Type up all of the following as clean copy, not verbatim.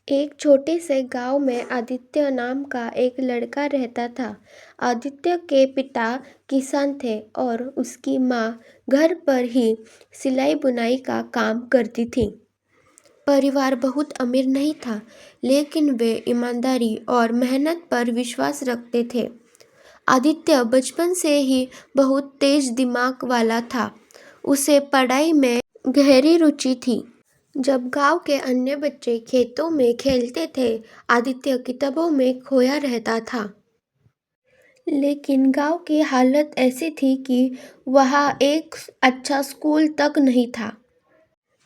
एक छोटे से गांव में आदित्य नाम का एक लड़का रहता था। आदित्य के पिता किसान थे और उसकी माँ घर पर ही सिलाई बुनाई का काम करती थी। परिवार बहुत अमीर नहीं था, लेकिन वे ईमानदारी और मेहनत पर विश्वास रखते थे। आदित्य बचपन से ही बहुत तेज दिमाग वाला था। उसे पढ़ाई में गहरी रुचि थी। जब गांव के अन्य बच्चे खेतों में खेलते थे, आदित्य किताबों में खोया रहता था। लेकिन गांव की हालत ऐसी थी कि वहाँ एक अच्छा स्कूल तक नहीं था।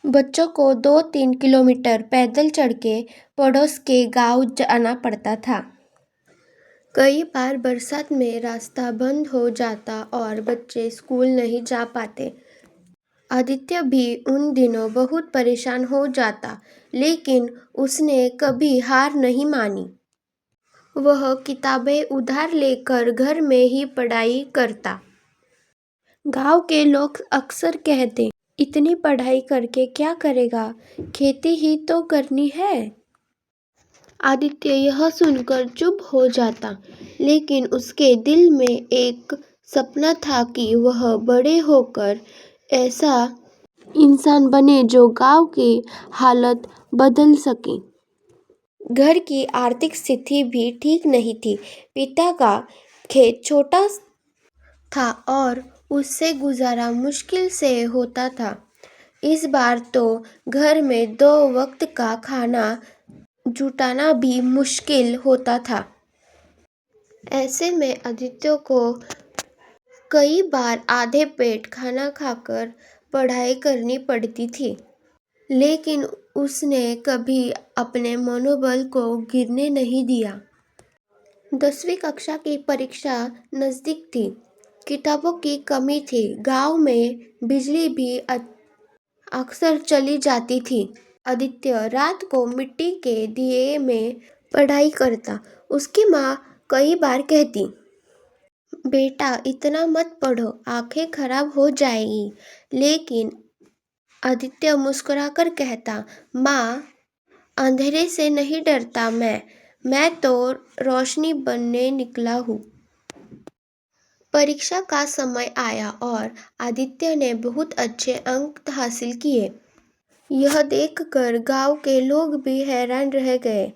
बच्चों को 2-3 किलोमीटर पैदल चढ़ के पड़ोस के गांव जाना पड़ता था। कई बार बरसात में रास्ता बंद हो जाता और बच्चे स्कूल नहीं जा पाते। आदित्य भी उन दिनों बहुत परेशान हो जाता, लेकिन उसने कभी हार नहीं मानी। वह किताबें उधार लेकर घर में ही पढ़ाई करता। गांव के लोग अक्सर कहते, इतनी पढ़ाई करके क्या करेगा, खेती ही तो करनी है। आदित्य यह सुनकर चुप हो जाता, लेकिन उसके दिल में एक सपना था कि वह बड़े होकर ऐसा इंसान बने जो गांव की हालत बदल सके। घर की आर्थिक स्थिति भी ठीक नहीं थी। पिता का खेत छोटा था और उससे गुजारा मुश्किल से होता था। इस बार तो घर में 2 वक्त का खाना जुटाना भी मुश्किल होता था। ऐसे में आदित्य को कई बार आधे पेट खाना खाकर पढ़ाई करनी पड़ती थी, लेकिन उसने कभी अपने मनोबल को गिरने नहीं दिया। 10वीं कक्षा की परीक्षा नज़दीक थी। किताबों की कमी थी। गांव में बिजली भी अक्सर चली जाती थी। आदित्य रात को मिट्टी के दिए में पढ़ाई करता। उसकी माँ कई बार कहती, बेटा इतना मत पढ़ो, आंखें खराब हो जाएगी। लेकिन आदित्य मुस्कुराकर कहता, माँ, अंधेरे से नहीं डरता मैं तो रोशनी बनने निकला हूँ। परीक्षा का समय आया और आदित्य ने बहुत अच्छे अंक हासिल किए। यह देखकर गांव के लोग भी हैरान रह गए।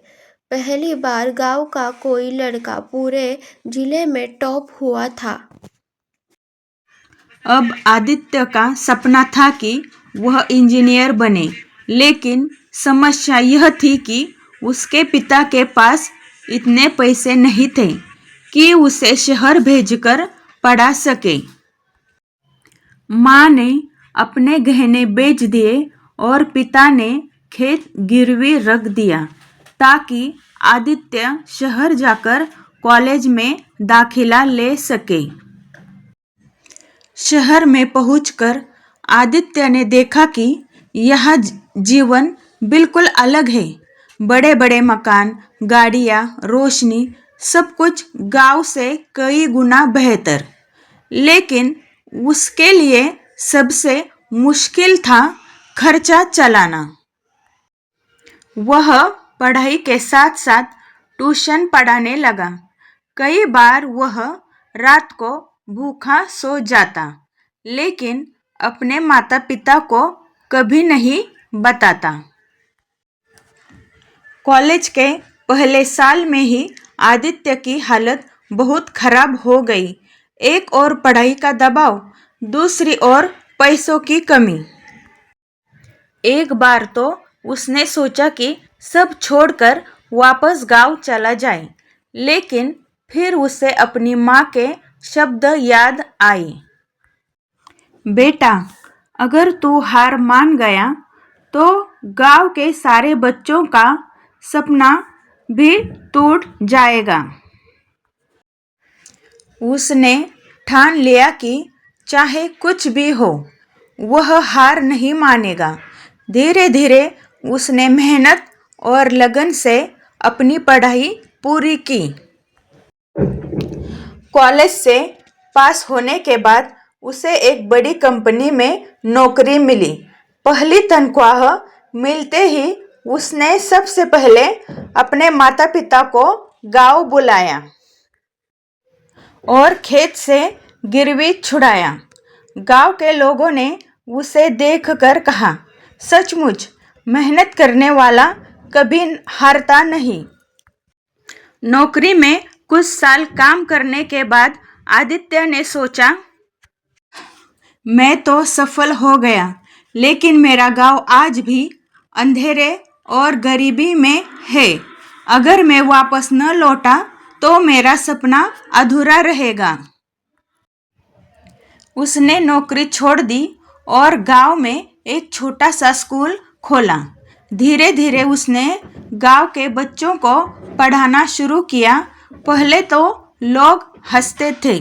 पहली बार गांव का कोई लड़का पूरे जिले में टॉप हुआ था। अब आदित्य का सपना था कि वह इंजीनियर बने, लेकिन समस्या यह थी कि उसके पिता के पास इतने पैसे नहीं थे कि उसे शहर भेजकर पढ़ा सके। माँ ने अपने गहने बेच दिए और पिता ने खेत गिरवी रख दिया ताकि आदित्य शहर जाकर कॉलेज में दाखिला ले सके। शहर में पहुंचकर आदित्य ने देखा कि यह जीवन बिल्कुल अलग है। बड़े बड़े मकान, गाड़ियाँ, रोशनी, सब कुछ गांव से कई गुना बेहतर। लेकिन उसके लिए सबसे मुश्किल था खर्चा चलाना। वह पढ़ाई के साथ साथ ट्यूशन पढ़ाने लगा। कई बार वह रात को भूखा सो जाता, लेकिन अपने माता पिता को कभी नहीं बताता। कॉलेज के पहले साल में ही आदित्य की हालत बहुत खराब हो गई। एक और पढ़ाई का दबाव, दूसरी ओर पैसों की कमी। एक बार तो उसने सोचा कि सब छोड़कर वापस गांव चला जाए, लेकिन फिर उसे अपनी माँ के शब्द याद आए। बेटा, अगर तू हार मान गया तो गांव के सारे बच्चों का सपना भी टूट जाएगा। उसने ठान लिया कि चाहे कुछ भी हो, वह हार नहीं मानेगा। धीरे धीरे उसने मेहनत और लगन से अपनी पढ़ाई पूरी की। कॉलेज से पास होने के बाद उसे एक बड़ी कंपनी में नौकरी मिली। पहली तनख्वाह मिलते ही उसने सबसे पहले अपने माता पिता को गांव बुलाया और खेत से गिरवी छुड़ाया। गांव के लोगों ने उसे देखकर कहा, सचमुच मेहनत करने वाला कभी हारता नहीं। नौकरी में कुछ साल काम करने के बाद आदित्य ने सोचा, मैं तो सफल हो गया, लेकिन मेरा गांव आज भी अंधेरे और गरीबी में है। अगर मैं वापस न लौटा तो मेरा सपना अधूरा रहेगा। उसने नौकरी छोड़ दी और गांव में एक छोटा सा स्कूल खोला। धीरे धीरे उसने गांव के बच्चों को पढ़ाना शुरू किया। पहले तो लोग हंसते थे,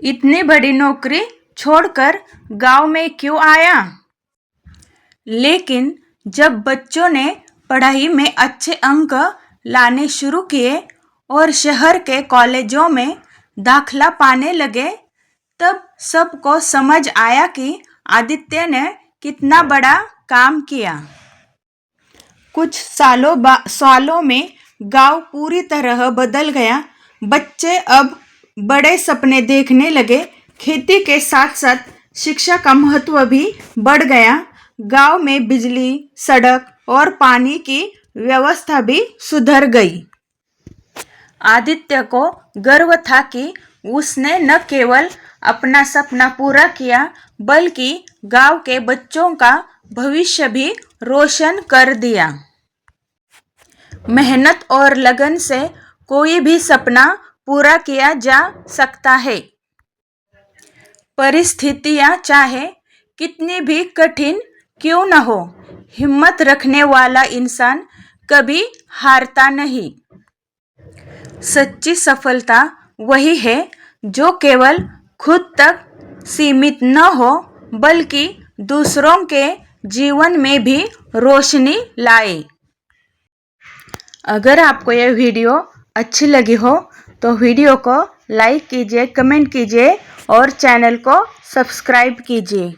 इतनी बड़ी नौकरी छोड़कर गांव में क्यों आया? लेकिन जब बच्चों ने पढ़ाई में अच्छे अंक लाने शुरू किए और शहर के कॉलेजों में दाखला पाने लगे, तब सबको समझ आया कि आदित्य ने कितना बड़ा काम किया। कुछ सालों में गांव पूरी तरह बदल गया। बच्चे अब बड़े सपने देखने लगे। खेती के साथ साथ शिक्षा का महत्व भी बढ़ गया। गांव में बिजली, सड़क और पानी की व्यवस्था भी सुधर गई। आदित्य को गर्व था कि उसने न केवल अपना सपना पूरा किया, बल्कि गांव के बच्चों का भविष्य भी रोशन कर दिया। मेहनत और लगन से कोई भी सपना पूरा किया जा सकता है। परिस्थितियां चाहे कितनी भी कठिन क्यों न हो, हिम्मत रखने वाला इंसान कभी हारता नहीं। सच्ची सफलता वही है जो केवल खुद तक सीमित न हो, बल्कि दूसरों के जीवन में भी रोशनी लाए। अगर आपको यह वीडियो अच्छी लगी हो तो वीडियो को लाइक कीजिए, कमेंट कीजिए और चैनल को सब्सक्राइब कीजिए।